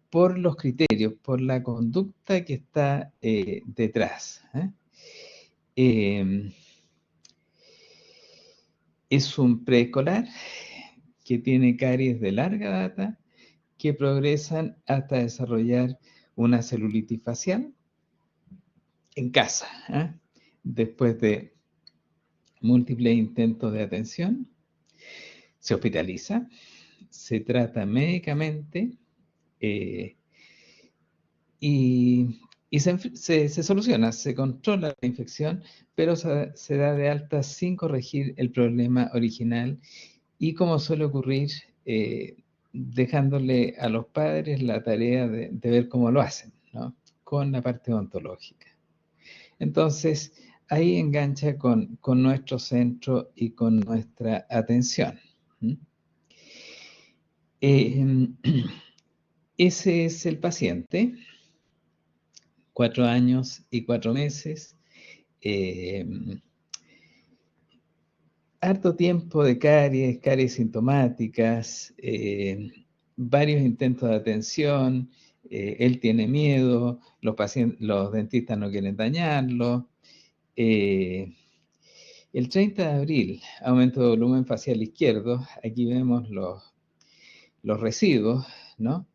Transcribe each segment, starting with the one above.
por los criterios, por la conducta que está detrás. Es un preescolar que tiene caries de larga data que progresan hasta desarrollar una celulitis facial en casa, después de múltiples intentos de atención. Se hospitaliza, se trata médicamente y se soluciona, se controla la infección, pero se da de alta sin corregir el problema original y, como suele ocurrir, dejándole a los padres la tarea de ver cómo lo hacen, ¿no? Con la parte odontológica. Entonces, ahí engancha con nuestro centro y con nuestra atención. Ese es el paciente, 4 años y 4 meses, harto tiempo de caries sintomáticas, varios intentos de atención, él tiene miedo, los dentistas no quieren dañarlo. El 30 de abril, aumento de volumen facial izquierdo, aquí vemos los residuos, ¿no?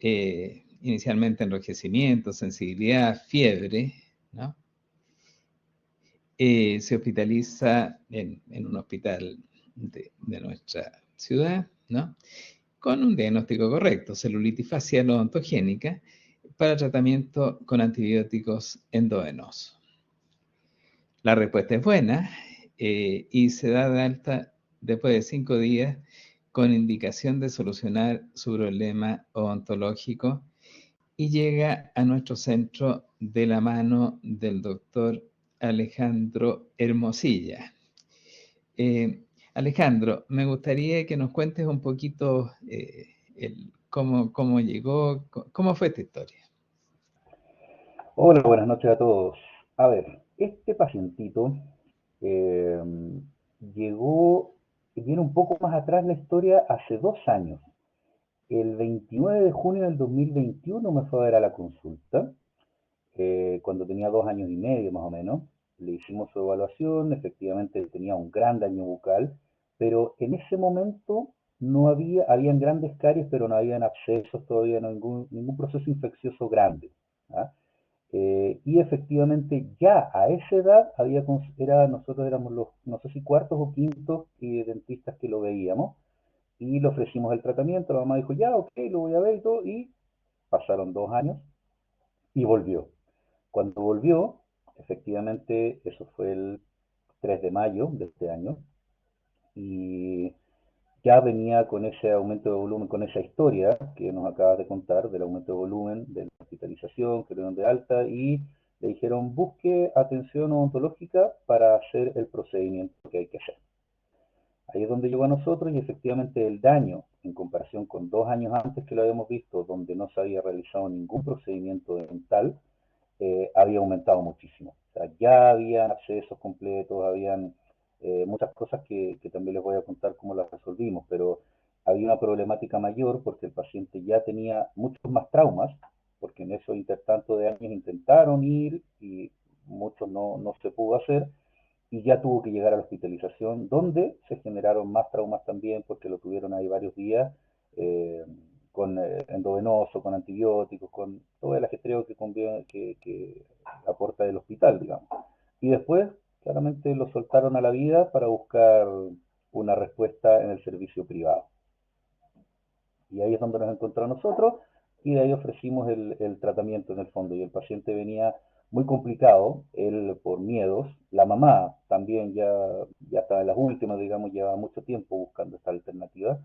Inicialmente enrojecimiento, sensibilidad, fiebre, ¿no? Se hospitaliza en un hospital de nuestra ciudad, ¿no? Con un diagnóstico correcto, celulitis facial odontogénica, para tratamiento con antibióticos endovenosos. La respuesta es buena y se da de alta después de 5 días con indicación de solucionar su problema odontológico y llega a nuestro centro de la mano del doctor Alejandro Hermosilla. Alejandro, me gustaría que nos cuentes un poquito cómo llegó, cómo fue esta historia. Hola, buenas noches a todos. A ver, este pacientito eh, llegó, viene un poco más atrás la historia, hace 2 años. El 29 de junio del 2021 me fue a ver a la consulta, cuando tenía 2 años y medio más o menos. Le hicimos su evaluación, efectivamente tenía un gran daño bucal, pero en ese momento no habían grandes caries, pero no habían abscesos todavía, no ningún proceso infeccioso grande. ¿Ah? Y efectivamente ya a esa edad nosotros éramos los, no sé si cuartos o quintos dentistas que lo veíamos, y le ofrecimos el tratamiento. La mamá dijo, ya, ok, lo voy a ver y todo, y pasaron 2 años y volvió. Cuando volvió, efectivamente, eso fue el 3 de mayo de este año, y ya venía con ese aumento de volumen, con esa historia que nos acabas de contar del aumento de volumen, de la hospitalización, que le dieron de alta, y le dijeron busque atención odontológica para hacer el procedimiento que hay que hacer. Ahí es donde llegó a nosotros, y efectivamente el daño, en comparación con 2 años antes que lo habíamos visto, donde no se había realizado ningún procedimiento dental, había aumentado muchísimo. O sea, ya habían accesos completos, habían muchas cosas que también les voy a contar cómo las resolvimos, pero había una problemática mayor porque el paciente ya tenía muchos más traumas, porque en esos intertanto de años intentaron ir y muchos no se pudo hacer, y ya tuvo que llegar a la hospitalización, donde se generaron más traumas también porque lo tuvieron ahí varios días, eh, con endovenoso, con antibióticos, con todo el ajetreo que aporta el hospital, digamos. Y después, claramente, lo soltaron a la vida para buscar una respuesta en el servicio privado. Y ahí es donde nos encontró a nosotros, y de ahí ofrecimos el tratamiento en el fondo. Y el paciente venía muy complicado, él por miedos, la mamá también ya estaba en las últimas, digamos, llevaba mucho tiempo buscando esta alternativa,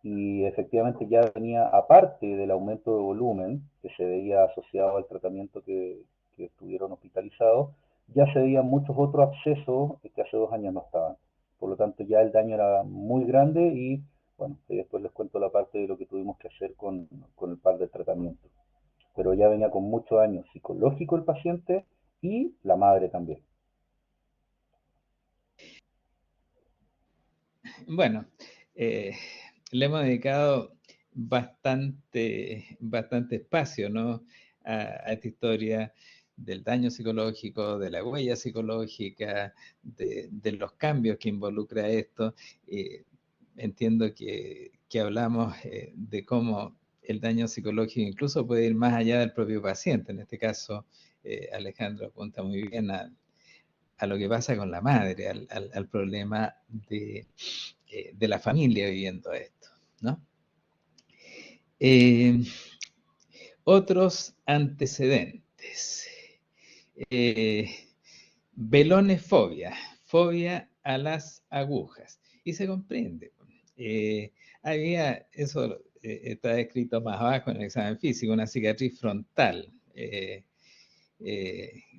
y efectivamente ya venía, aparte del aumento de volumen que se veía asociado al tratamiento que estuvieron hospitalizados, ya se veían muchos otros abscesos que hace 2 años no estaban. Por lo tanto, ya el daño era muy grande, y bueno, después les cuento la parte de lo que tuvimos que hacer con el par de tratamientos. Pero ya venía con mucho daño psicológico el paciente, y la madre también. Bueno, le hemos dedicado bastante espacio, ¿no? A esta historia del daño psicológico, de la huella psicológica, de los cambios que involucra esto. Entiendo que hablamos de cómo el daño psicológico incluso puede ir más allá del propio paciente. En este caso, Alejandro apunta muy bien a lo que pasa con la madre, al problema de la familia viviendo esto, ¿no? Eh, Otros antecedentes. Eh, Velonefobia, fobia a las agujas. Y se comprende. Eso está escrito más abajo en el examen físico, una cicatriz frontal,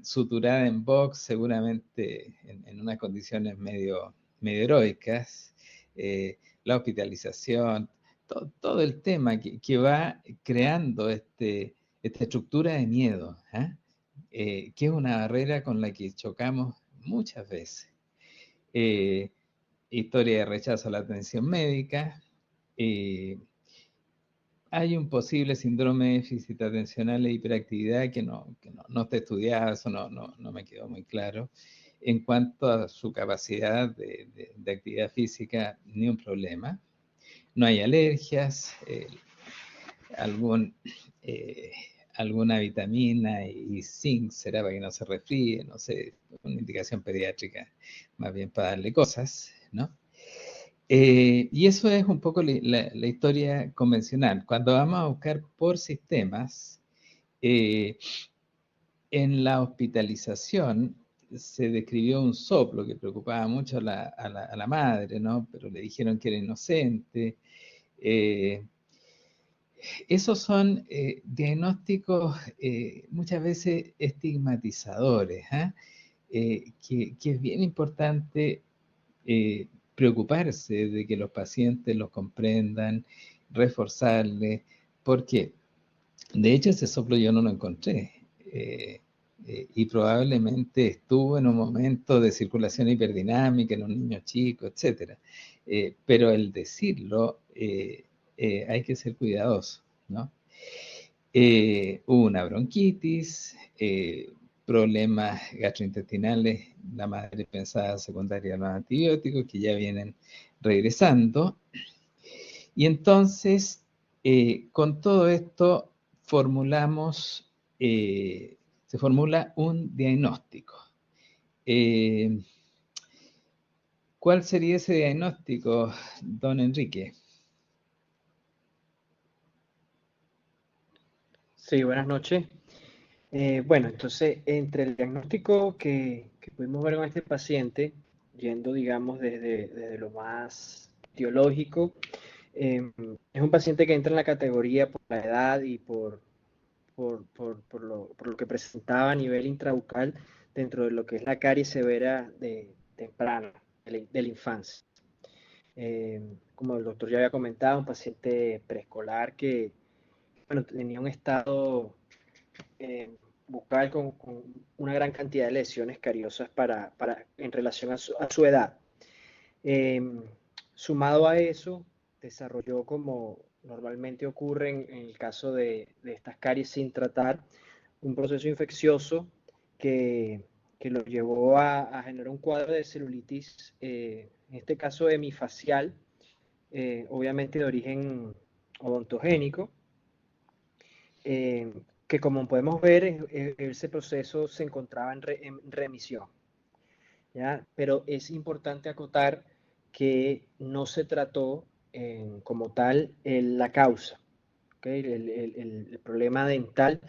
suturada en box, seguramente en unas condiciones medio heroicas, la hospitalización, todo el tema que va creando esta estructura de miedo, que es una barrera con la que chocamos muchas veces. Eh, Historia de rechazo a la atención médica. Hay un posible síndrome de déficit atencional e hiperactividad que no está estudiado, eso no me quedó muy claro. En cuanto a su capacidad de actividad física, ni un problema. No hay alergias, algún, eh, alguna vitamina y zinc será para que no se resfríe, no sé, una indicación pediátrica, más bien para darle cosas, ¿no? Y eso es un poco la historia convencional. Cuando vamos a buscar por sistemas, eh, en la hospitalización se describió un soplo que preocupaba mucho a la madre, ¿no? Pero le dijeron que era inocente. Eh, Esos son diagnósticos muchas veces estigmatizadores, que es bien importante preocuparse de que los pacientes los comprendan, reforzarles. ¿Por qué? De hecho, ese soplo yo no lo encontré. Y probablemente estuvo en un momento de circulación hiperdinámica en un niño chico, etc. Pero el decirlo, hay que ser cuidadoso, ¿no? Hubo una bronquitis, problemas gastrointestinales, la madre pensaba secundaria a los antibióticos que ya vienen regresando. Y entonces, con todo esto, formulamos, se formula un diagnóstico. Eh, ¿Cuál sería ese diagnóstico, don Enrique? Sí, buenas noches. Bueno, entonces, entre el diagnóstico que pudimos ver con este paciente, yendo, digamos, desde lo más teológico, es un paciente que entra en la categoría por la edad y por lo que presentaba a nivel intrabucal dentro de lo que es la caries severa de temprana, de la infancia. Como el doctor ya había comentado, un paciente preescolar que, bueno, tenía un estado eh, bucal con una gran cantidad de lesiones cariosas en relación a su edad. Eh, Sumado a eso, desarrolló, como normalmente ocurre en el caso de estas caries sin tratar, un proceso infeccioso que lo llevó a generar un cuadro de celulitis, en este caso hemifacial, obviamente de origen odontogénico, eh, que como podemos ver, ese proceso se encontraba en remisión, ¿ya? Pero es importante acotar que no se trató como tal la causa, ¿okay? El problema dental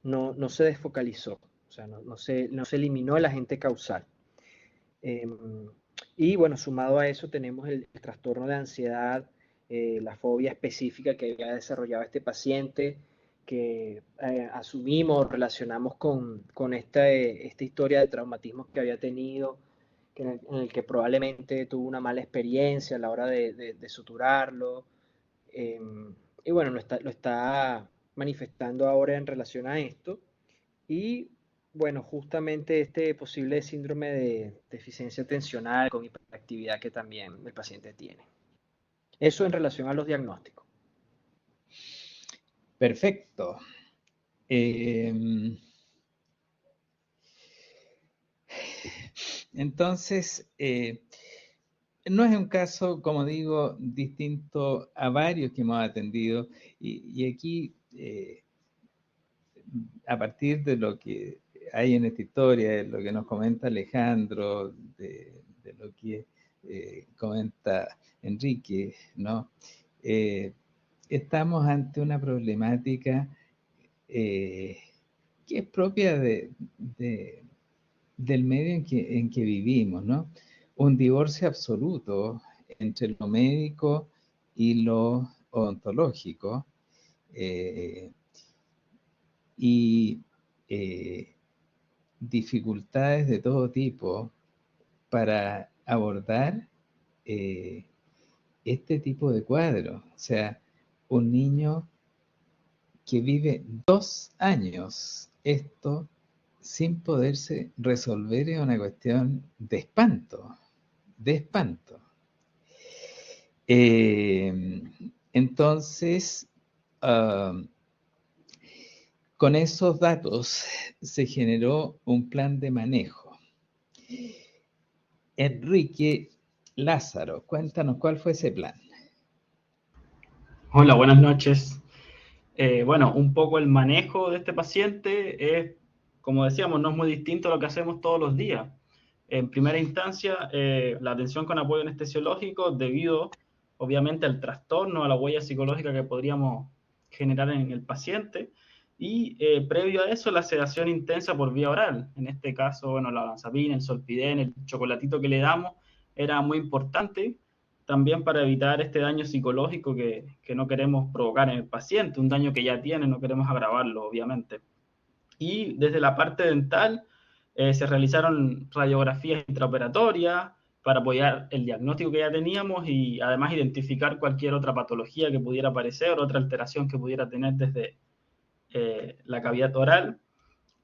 no se desfocalizó, o sea, no se eliminó el agente causal. Eh, y bueno, sumado a eso tenemos el trastorno de ansiedad, la fobia específica que había desarrollado este paciente, que asumimos, relacionamos con esta historia de traumatismos que había tenido, en el que probablemente tuvo una mala experiencia a la hora de suturarlo. eh, y bueno, lo está manifestando ahora en relación a esto. Y bueno, justamente este posible síndrome de deficiencia atencional con hiperactividad que también el paciente tiene. Eso en relación a los diagnósticos. Perfecto. Entonces, no es un caso, como digo, distinto a varios que hemos atendido, y aquí, a partir de lo que hay en esta historia, de lo que nos comenta Alejandro, de lo que comenta Enrique, ¿no? Estamos ante una problemática que es propia del medio en que vivimos, ¿no? Un divorcio absoluto entre lo médico y lo odontológico, y dificultades de todo tipo para abordar este tipo de cuadro. O sea, un niño que vive 2 años esto sin poderse resolver es una cuestión de espanto, de espanto. Entonces, con esos datos se generó un plan de manejo. Enrique Lázaro, cuéntanos cuál fue ese plan. Hola, buenas noches. Bueno, un poco el manejo de este paciente es, como decíamos, no es muy distinto a lo que hacemos todos los días. En primera instancia, la atención con apoyo anestesiológico debido, obviamente, al trastorno, a la huella psicológica que podríamos generar en el paciente, y previo a eso, la sedación intensa por vía oral. En este caso, bueno, la olanzapina, el Zolpidem, el chocolatito que le damos, era muy importante también para evitar este daño psicológico que no queremos provocar en el paciente, un daño que ya tiene, no queremos agravarlo, obviamente. Y desde la parte dental se realizaron radiografías intraoperatorias para apoyar el diagnóstico que ya teníamos y además identificar cualquier otra patología que pudiera aparecer, otra alteración que pudiera tener desde la cavidad oral.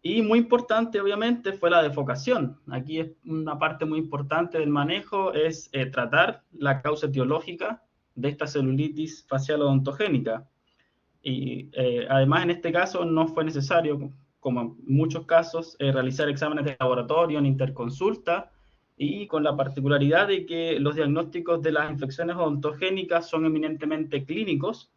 Y muy importante, obviamente, fue la defocación. Aquí es una parte muy importante del manejo, es tratar la causa etiológica de esta celulitis facial odontogénica. Y además, en este caso, no fue necesario, como en muchos casos, realizar exámenes de laboratorio en interconsulta, y con la particularidad de que los diagnósticos de las infecciones odontogénicas son eminentemente clínicos,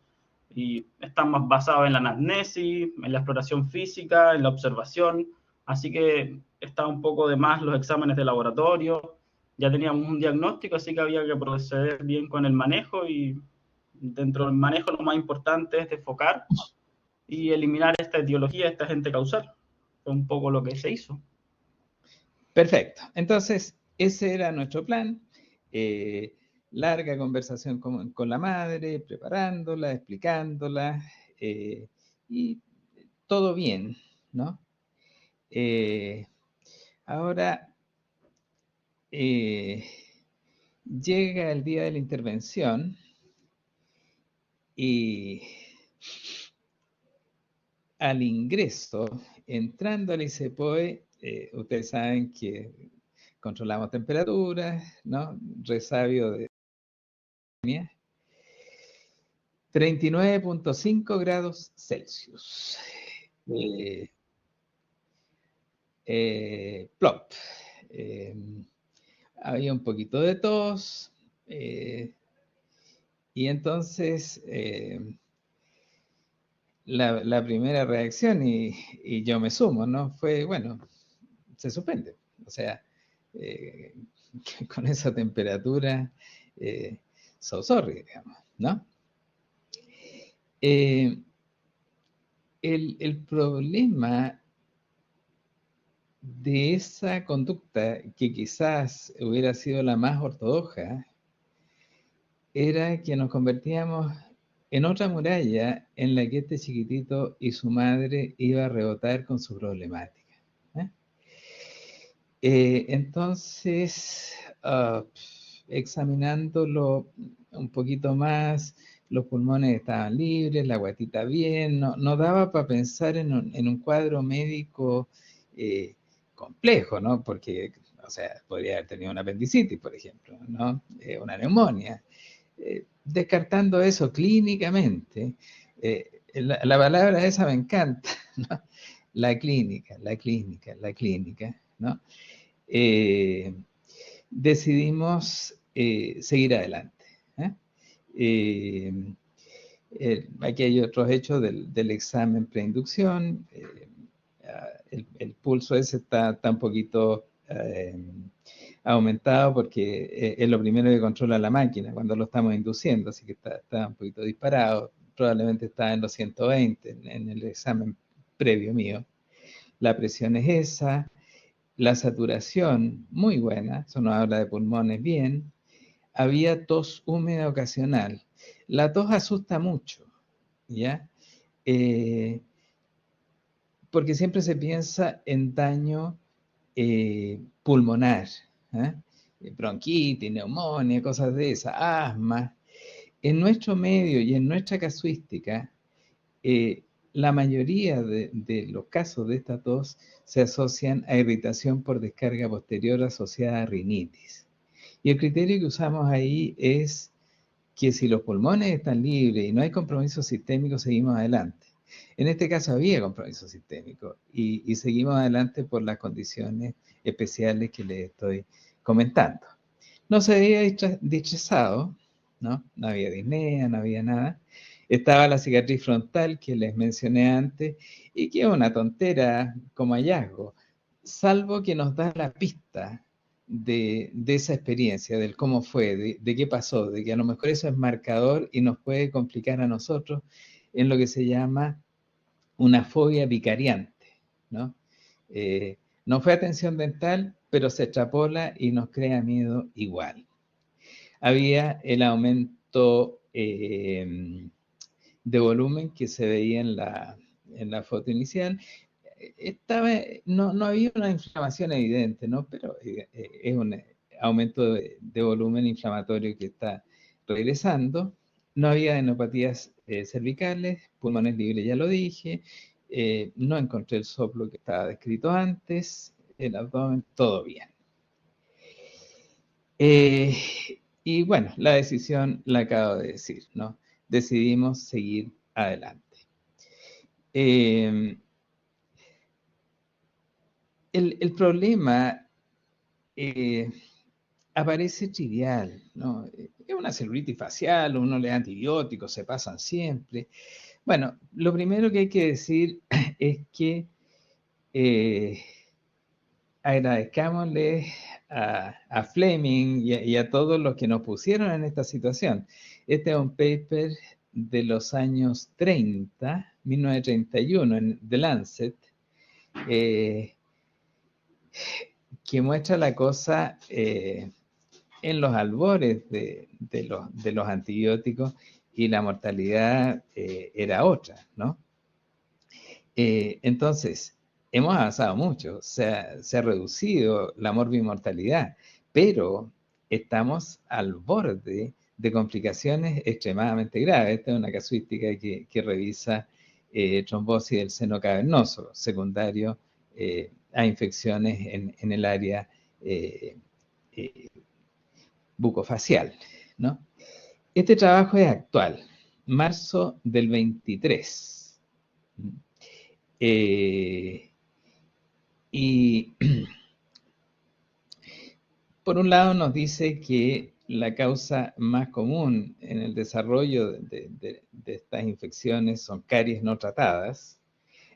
y están más basados en la anamnesis, en la exploración física, en la observación, así que está un poco de más los exámenes de laboratorio, ya teníamos un diagnóstico, así que había que proceder bien con el manejo, y dentro del manejo lo más importante es enfocar y eliminar esta etiología, esta agente causal. Fue un poco lo que se hizo. Perfecto. Entonces, ese era nuestro plan. Larga conversación con la madre, preparándola, explicándola, y todo bien, ¿no? Ahora llega el día de la intervención y al ingreso, entrando al ICEPOE, ustedes saben que controlamos temperaturas, ¿no? Resabio de 39.5 grados Celsius. Plop. Había un poquito de tos, y entonces la primera reacción, y yo me sumo, ¿no? Fue, bueno, se suspende. O sea, con esa temperatura, so sorry, digamos, ¿no? El problema de esa conducta, que quizás hubiera sido la más ortodoxa, era que nos convertíamos en otra muralla en la que este chiquitito y su madre iba a rebotar con su problemática. Entonces, examinándolo un poquito más, los pulmones estaban libres, la guatita bien, no daba para pensar en un cuadro médico complejo, ¿no? Porque, o sea, podría haber tenido una apendicitis, por ejemplo, ¿no? Una neumonía. Descartando eso clínicamente, la palabra esa me encanta, ¿no? La clínica, ¿no? Decidimos seguir adelante. Aquí hay otros hechos del examen preinducción. El pulso ese está un poquito aumentado porque es lo primero que controla la máquina cuando lo estamos induciendo, así que está un poquito disparado. Probablemente está en los 120 en el examen previo mío. La presión es esa. La saturación, muy buena, eso nos habla de pulmones bien. Había tos húmeda ocasional. La tos asusta mucho, ¿ya? Porque siempre se piensa en daño pulmonar, ¿eh? Bronquitis, neumonía, cosas de esas, asma. En nuestro medio y en nuestra casuística, la mayoría de los casos de esta tos se asocian a irritación por descarga posterior asociada a rinitis. Y el criterio que usamos ahí es que si los pulmones están libres y no hay compromiso sistémico, seguimos adelante. En este caso había compromiso sistémico y seguimos adelante por las condiciones especiales que les estoy comentando. No se había distrezado, ¿no? No había disnea, no había nada. Estaba la cicatriz frontal que les mencioné antes y que es una tontera como hallazgo, salvo que nos da la pista de esa experiencia, del cómo fue, de qué pasó, de que a lo mejor eso es marcador y nos puede complicar a nosotros en lo que se llama una fobia vicariante, ¿no? No fue atención dental, pero se extrapola y nos crea miedo igual. Había el aumento de volumen que se veía en la foto inicial. No había una inflamación evidente, ¿no? Pero es un aumento de volumen inflamatorio que está regresando. No había adenopatías cervicales, pulmones libres, ya lo dije. No encontré el soplo que estaba descrito antes, el abdomen, todo bien. Y bueno, la decisión la acabo de decir, ¿no? Decidimos seguir adelante. El problema aparece trivial, ¿no? Es una celulitis facial, uno le da antibióticos, se pasan siempre. Bueno, lo primero que hay que decir es que agradezcámosle a Fleming y a todos los que nos pusieron en esta situación. Este es un paper de los años 30, 1931, en The Lancet, que muestra la cosa en los albores de los antibióticos y la mortalidad era otra, ¿no? Entonces, hemos avanzado mucho, se ha reducido la morbimortalidad, pero estamos al borde de complicaciones extremadamente graves. Esta es una casuística que revisa trombosis del seno cavernoso, secundario a infecciones en el área bucofacial, ¿no? Este trabajo es actual, marzo del 23. Y por un lado nos dice que la causa más común en el desarrollo de estas infecciones son caries no tratadas.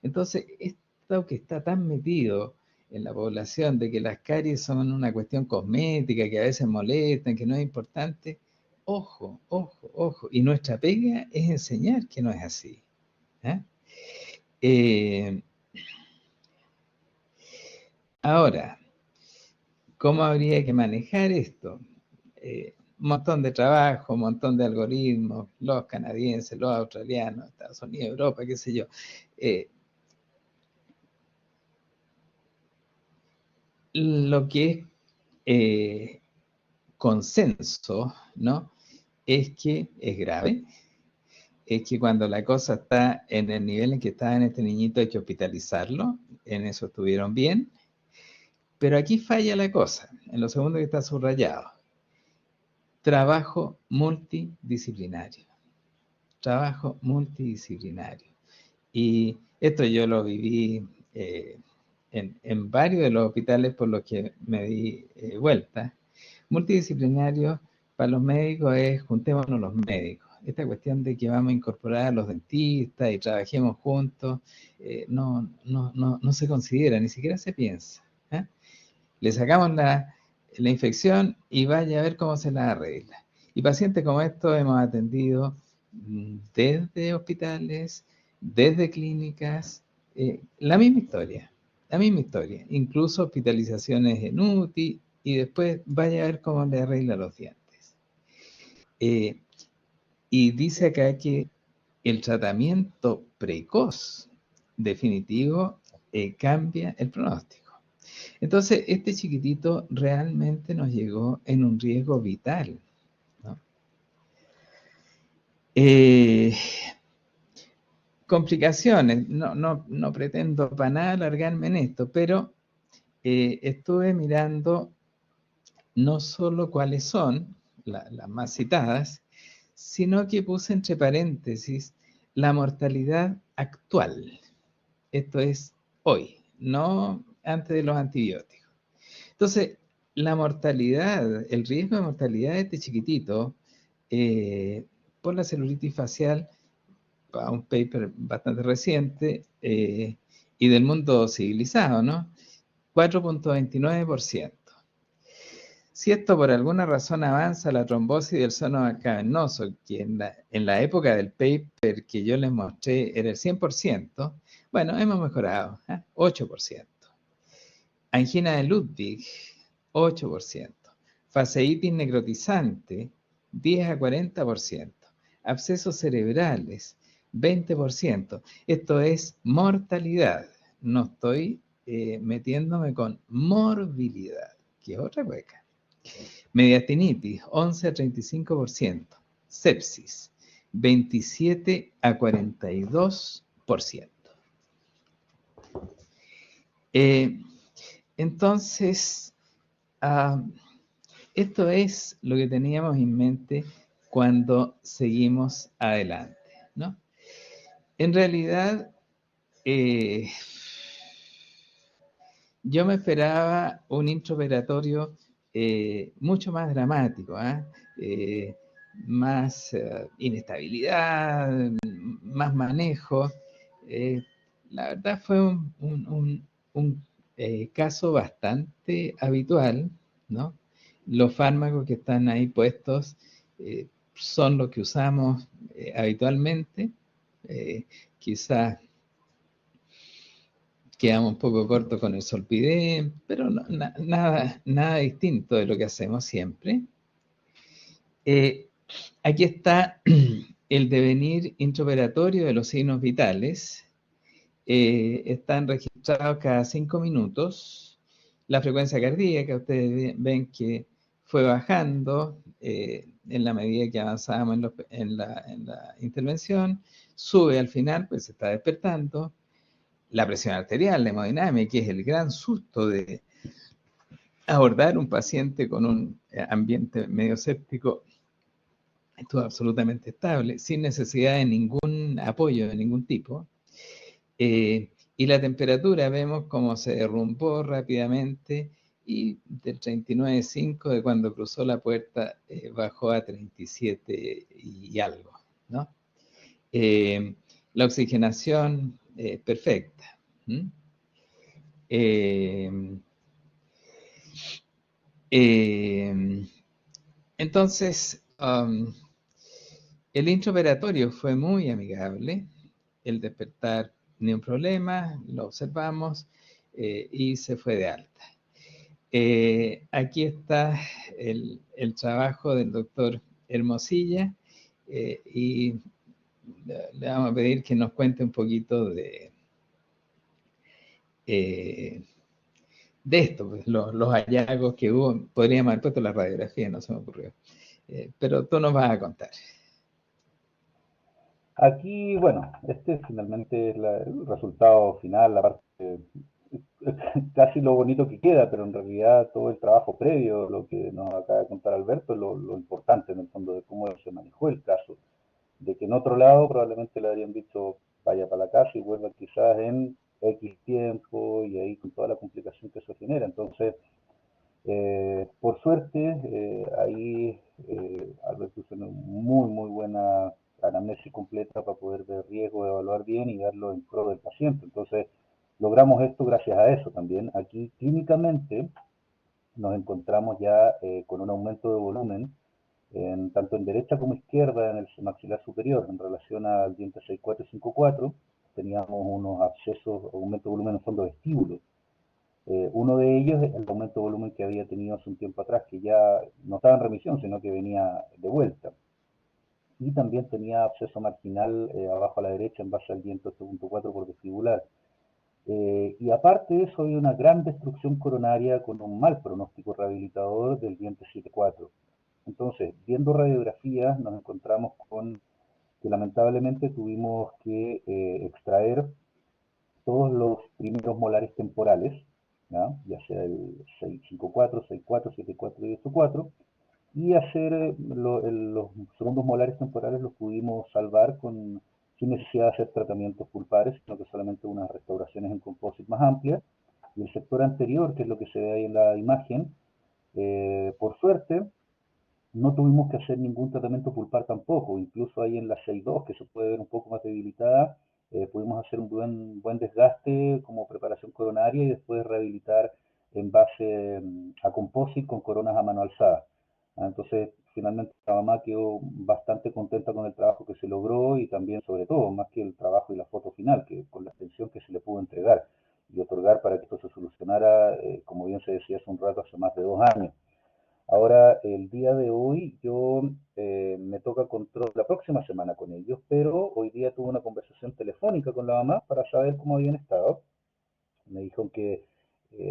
Entonces, esto que está tan metido en la población de que las caries son una cuestión cosmética, que a veces molestan, que no es importante, ojo, ojo, ojo. Y nuestra pega es enseñar que no es así. Ahora, ¿cómo habría que manejar esto? Un montón de trabajo, un montón de algoritmos, los canadienses, los australianos, Estados Unidos, Europa, qué sé yo. Lo que es consenso, ¿no? Es que es grave, es que cuando la cosa está en el nivel en que está en este niñito hay que hospitalizarlo, en eso estuvieron bien, pero aquí falla la cosa, en lo segundo que está subrayado. Trabajo multidisciplinario. Trabajo multidisciplinario. Y esto yo lo viví en varios de los hospitales por los que me di vuelta. Multidisciplinario para los médicos es juntémonos los médicos. Esta cuestión de que vamos a incorporar a los dentistas y trabajemos juntos, no se considera, ni siquiera se piensa. ¿Eh? Le sacamos la infección y vaya a ver cómo se la arregla. Y pacientes como estos hemos atendido desde hospitales, desde clínicas, la misma historia, incluso hospitalizaciones en UTI y después vaya a ver cómo le arregla los dientes. Y dice acá que el tratamiento precoz definitivo cambia el pronóstico. Entonces, este chiquitito realmente nos llegó en un riesgo vital, ¿no? Complicaciones, no pretendo para nada alargarme en esto, pero estuve mirando no solo cuáles son las más citadas, sino que puse entre paréntesis la mortalidad actual. Esto es hoy, no antes de los antibióticos. Entonces, la mortalidad, el riesgo de mortalidad de este chiquitito por la celulitis facial, a un paper bastante reciente y del mundo civilizado, ¿no? 4.29%. Si esto por alguna razón avanza la trombosis del seno cavernoso, que en la época del paper que yo les mostré era el 100%, bueno, hemos mejorado, 8%. Angina de Ludwig, 8%. Fasciitis necrotizante, 10 a 40%. Abscesos cerebrales, 20%. Esto es mortalidad. No estoy metiéndome con morbilidad, que es otra cueca. Mediastinitis, 11 a 35%. Sepsis, 27 a 42%. Entonces, esto es lo que teníamos en mente cuando seguimos adelante, ¿no? En realidad, yo me esperaba un intraoperatorio mucho más dramático, más inestabilidad, más manejo. La verdad fue un caso bastante habitual, ¿no? Los fármacos que están ahí puestos son los que usamos habitualmente. Quizás quedamos un poco cortos con el Solpidem, pero nada distinto de lo que hacemos siempre. Aquí está el devenir intraoperatorio de los signos vitales. Están registrados cada 5 minutos. La frecuencia cardíaca, ustedes ven que fue bajando en la medida que avanzábamos en la intervención. Sube al final, pues se está despertando. La presión arterial, la hemodinamia, que es el gran susto de abordar un paciente con un ambiente medio séptico, estuvo absolutamente estable, sin necesidad de ningún apoyo de ningún tipo. Y la temperatura vemos cómo se derrumbó rápidamente y del 39,5 de cuando cruzó la puerta bajó a 37 y algo, ¿no? La oxigenación perfecta. Entonces, el intraoperatorio fue muy amigable, el despertar ni un problema, lo observamos y se fue de alta. Aquí está el trabajo del doctor Hermosilla y le vamos a pedir que nos cuente un poquito de esto, pues, los hallazgos que hubo. Podríamos haber puesto la radiografía, no se me ocurrió. Pero tú nos vas a contar. Aquí, bueno, este finalmente es el resultado final, la parte, casi lo bonito que queda, pero en realidad todo el trabajo previo, lo que nos acaba de contar Alberto, es lo importante en el fondo de cómo se manejó el caso, de que en otro lado probablemente le habrían dicho vaya para la casa y vuelva quizás en X tiempo y ahí con toda la complicación que eso genera. Entonces, por suerte, ahí Alberto hizo una muy buena anamnesis completa para poder ver riesgo, evaluar bien y darlo en pro del paciente. Entonces, logramos esto gracias a eso también. Aquí clínicamente nos encontramos ya con un aumento de volumen, tanto en derecha como izquierda en el maxilar superior en relación al diente 6.4 y 5.4. Teníamos unos abscesos, aumento de volumen en fondo vestíbulo. Uno de ellos es el aumento de volumen que había tenido hace un tiempo atrás, que ya no estaba en remisión, sino que venía de vuelta. Y también tenía absceso marginal abajo a la derecha en base al diente 8.4 por vestibular. Y aparte de eso, había una gran destrucción coronaria con un mal pronóstico rehabilitador del diente 7.4. Entonces, viendo radiografías, nos encontramos con que lamentablemente tuvimos que extraer todos los primeros molares temporales, ya sea el 6.5.4, 6.4, 7.4 y 8.4, y hacer los segundos molares temporales los pudimos salvar sin necesidad de hacer tratamientos pulpares, sino que solamente unas restauraciones en composite más amplias. Y el sector anterior, que es lo que se ve ahí en la imagen, por suerte, no tuvimos que hacer ningún tratamiento pulpar tampoco, incluso ahí en la 6.2, que se puede ver un poco más debilitada, pudimos hacer un buen desgaste como preparación coronaria y después rehabilitar en base a composite con coronas a mano alzada. Entonces, finalmente la mamá quedó bastante contenta con el trabajo que se logró y también, sobre todo, más que el trabajo y la foto final, que con la atención que se le pudo entregar y otorgar para que esto se solucionara, como bien se decía hace un rato, hace más de 2 años. Ahora, el día de hoy, yo me toca control la próxima semana con ellos, pero hoy día tuve una conversación telefónica con la mamá para saber cómo habían estado. Me dijo que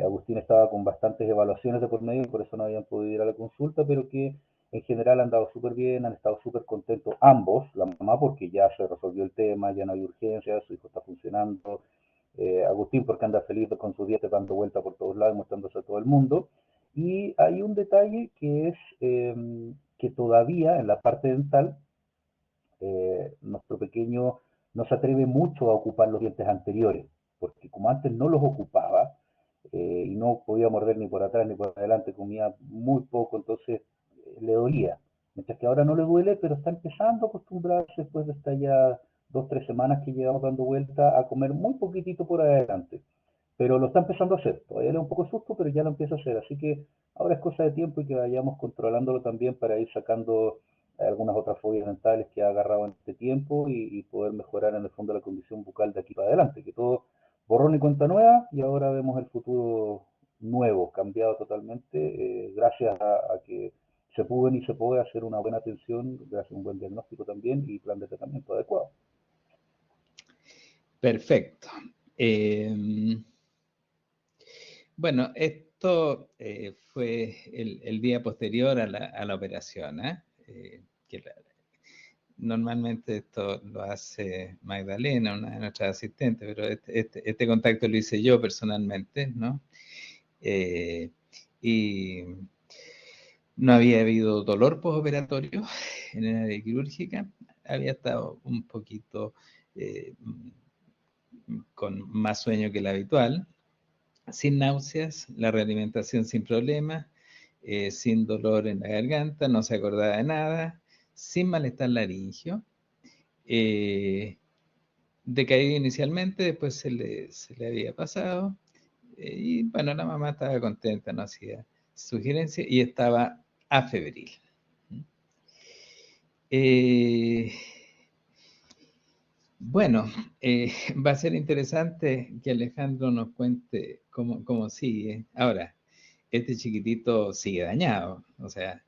Agustín estaba con bastantes evaluaciones de por medio y por eso no habían podido ir a la consulta, pero que en general han dado súper bien, han estado súper contentos ambos, la mamá porque ya se resolvió el tema, ya no hay urgencia, su hijo está funcionando, Agustín porque anda feliz con su dieta dando vuelta por todos lados, mostrándose a todo el mundo. Y hay un detalle que es que todavía en la parte dental, nuestro pequeño no se atreve mucho a ocupar los dientes anteriores, porque como antes no los ocupaba y no podía morder ni por atrás ni por adelante, comía muy poco, entonces le dolía. Mientras que ahora no le duele, pero está empezando a acostumbrarse después de estas ya 2 o 3 semanas que llevamos dando vuelta a comer muy poquitito por adelante. Pero lo está empezando a hacer. Todavía le da un poco susto, pero ya lo empieza a hacer. Así que ahora es cosa de tiempo y que vayamos controlándolo también para ir sacando algunas otras fobias dentales que ha agarrado en este tiempo y poder mejorar en el fondo la condición bucal de aquí para adelante. Que todo borrón y cuenta nueva y ahora vemos el futuro nuevo, cambiado totalmente, gracias a que se pudo y se puede hacer una buena atención, gracias a un buen diagnóstico también y plan de tratamiento adecuado. Perfecto. Bueno, esto fue el día posterior a la operación, que normalmente esto lo hace Magdalena, una de nuestras asistentes, pero este contacto lo hice yo personalmente, ¿no? Y no había habido dolor postoperatorio en el área quirúrgica, había estado un poquito con más sueño que el habitual, sin náuseas, la realimentación sin problemas, sin dolor en la garganta, no se acordaba de nada, sin malestar laringio, decaído inicialmente, después se le había pasado, y bueno, la mamá estaba contenta, no hacía sugerencias y estaba afebril. Bueno, va a ser interesante que Alejandro nos cuente cómo sigue. Ahora, este chiquitito sigue dañado, o sea,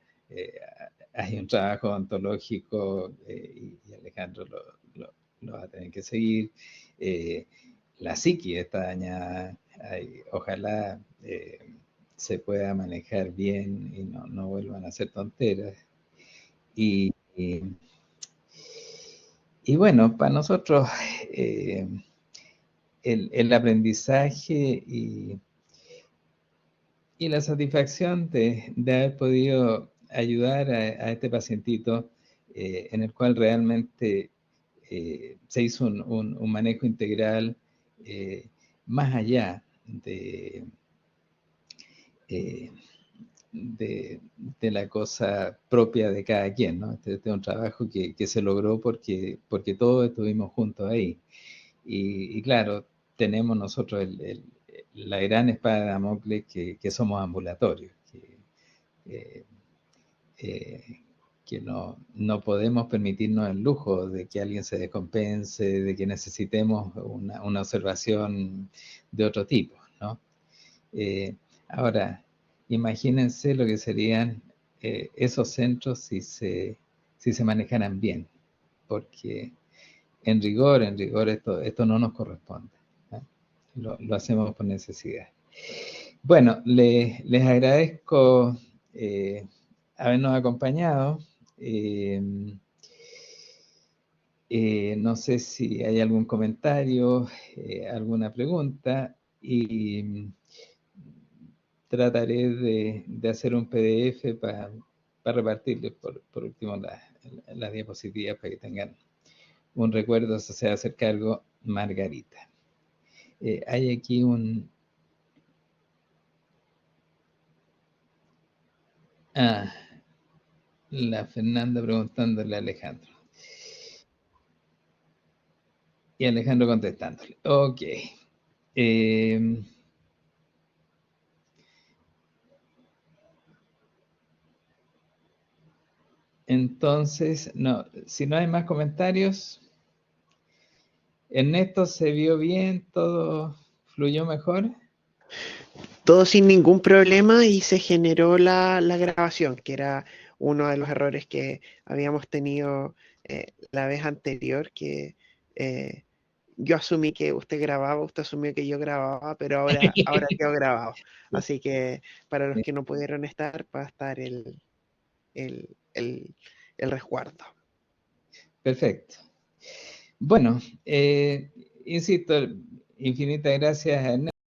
hay un trabajo ontológico y Alejandro lo va a tener que seguir. La psique está dañada, ojalá se pueda manejar bien y no vuelvan a hacer tonteras. Y bueno, para nosotros el aprendizaje y la satisfacción de haber podido ayudar a este pacientito en el cual realmente se hizo un manejo integral más allá de la cosa propia de cada quien, ¿no? Este es un trabajo que se logró porque todos estuvimos juntos ahí. Y claro, tenemos nosotros la gran espada de Damocles que somos ambulatorios, que no podemos permitirnos el lujo de que alguien se descompense, de que necesitemos una observación de otro tipo, ¿no? Ahora, imagínense lo que serían esos centros si se manejaran bien, porque en rigor esto no nos corresponde, ¿eh? Lo hacemos por necesidad. Bueno, les agradezco habernos acompañado. No sé si hay algún comentario, alguna pregunta, y trataré de hacer un PDF para repartirles por último las diapositivas para que tengan un recuerdo, se sea hacer cargo Margarita. Hay aquí la Fernanda preguntándole a Alejandro. Y Alejandro contestándole. Ok. Entonces, no, si no hay más comentarios, Ernesto, ¿se vio bien? ¿Todo fluyó mejor? Todo sin ningún problema y se generó la grabación, que era uno de los errores que habíamos tenido la vez anterior, que yo asumí que usted grababa, usted asumió que yo grababa, pero ahora quedó grabado. Así que para los que no pudieron estar, va a estar el resguardo. Perfecto. Bueno, insisto, infinitas gracias a Ernesto.